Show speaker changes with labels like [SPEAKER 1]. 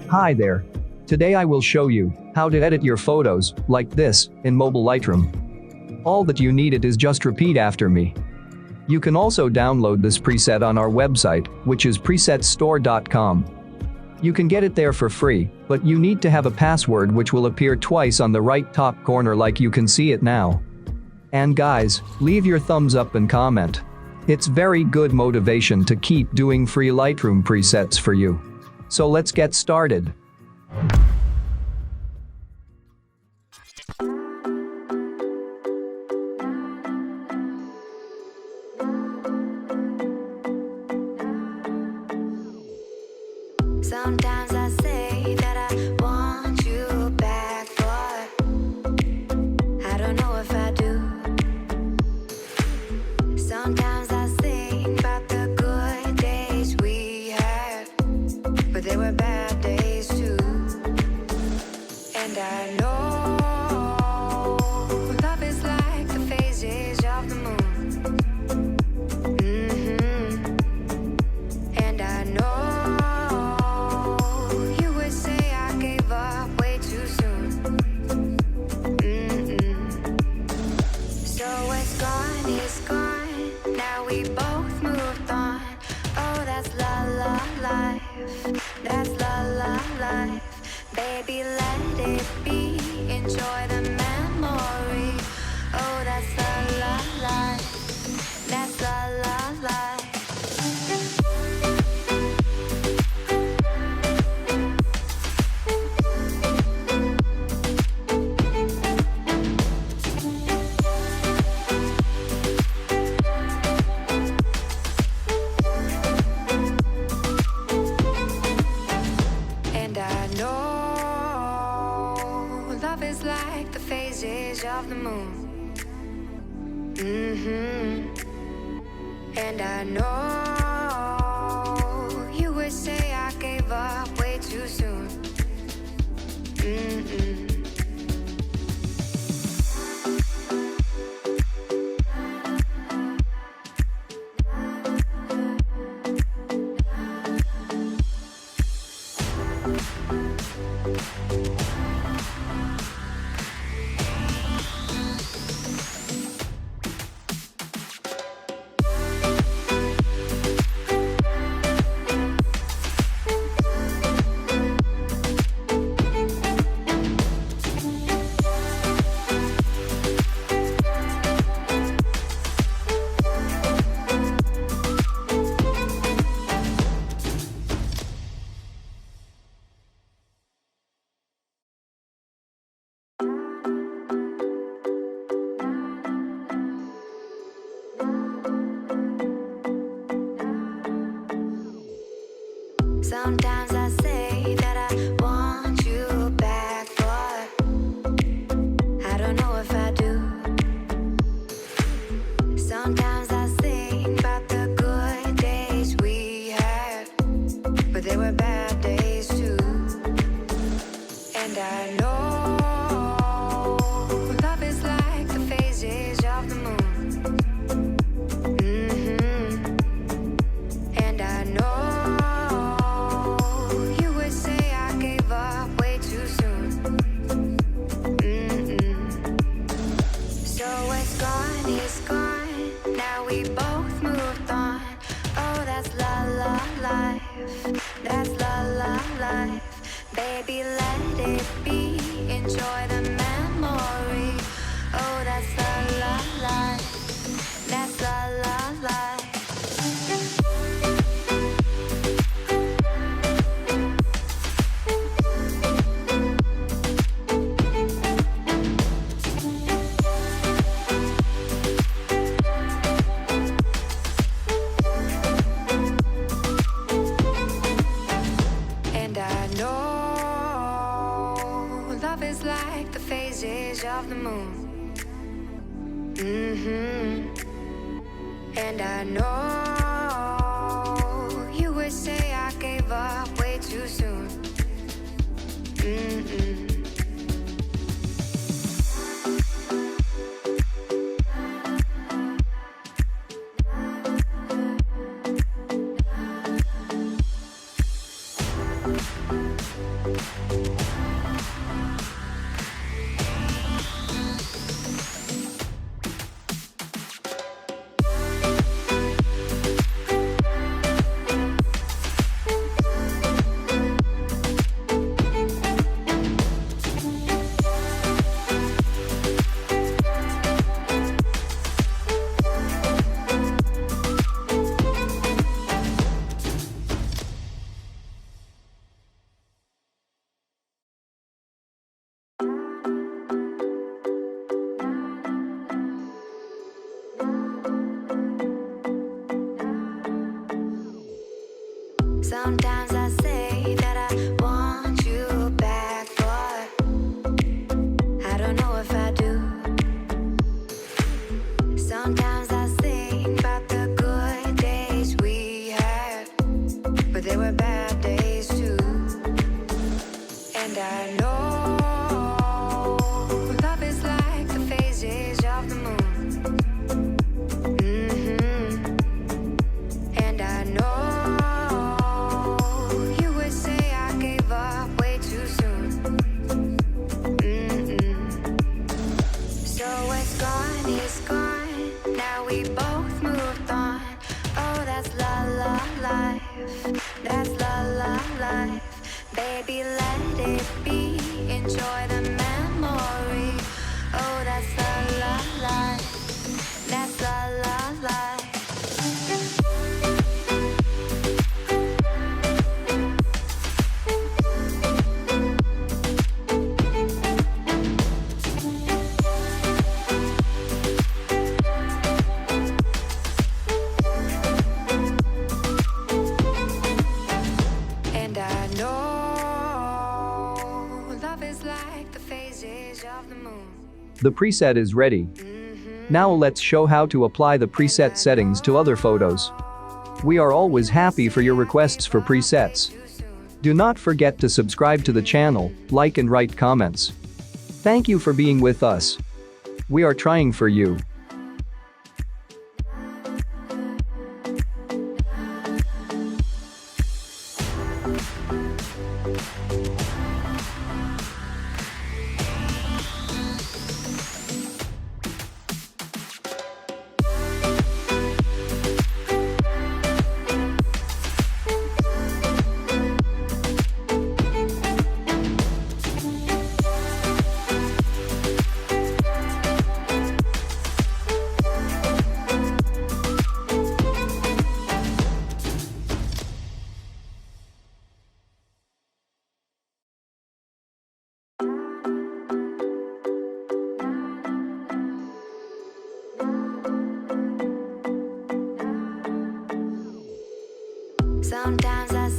[SPEAKER 1] Hi there. Today I will show you how to edit your photos like this in mobile Lightroom. All that you need is just repeat after me. You can also download this preset on our website, which is presetstore.com. You can get it there for free, but you need to have a password which will appear twice on the right top corner like you can see it now. And guys, leave your thumbs up and comment. It's very good motivation to keep doing free Lightroom presets for you. So let's get started.
[SPEAKER 2] Sometimes I say that I want you back, but I don't know if I do. Sometimes I think about the good days we had, but they were bad days too. And I know love is like the phases of the moon. And I know it's gone, now we both moved on. Oh, that's la la life, that's la la life. Baby, let it be, enjoy the memory. Oh, that's la la life, that's la la life. Love is like the phases of the moon. And I know you would say I gave up way too soon. Sometimes I say that I want you back, but I don't know if I do. Sometimes I think about the good days we had, but they were bad days too. And I know love is like the phases of the moon. And I know it's gone, now we both moved on. Oh, that's la la life, that's la la life. Baby, let it be, enjoy the memory. Oh, that's la la life, that's la la life. Love is like the phases of the moon. And I know you would say I gave up way too soon. Sometimes I say that I want you back, but I don't know if I do. Sometimes I think about the good days we had, but they were bad days too. And I know love is like the phases of the moon. And I know you would say I gave up way too soon. So it's gone, now we both moved on. Oh, that's la la life, that's la la life. Baby, let it be, enjoy the memory. Oh, that's la la life, that's la la life. And I know love is like the phases of the moon.
[SPEAKER 1] The preset is ready. Now let's show how to apply the preset settings to other photos. We are always happy for your requests for presets. Do not forget to subscribe to the channel, like and write comments. Thank you for being with us. We are trying for you. Sometimes I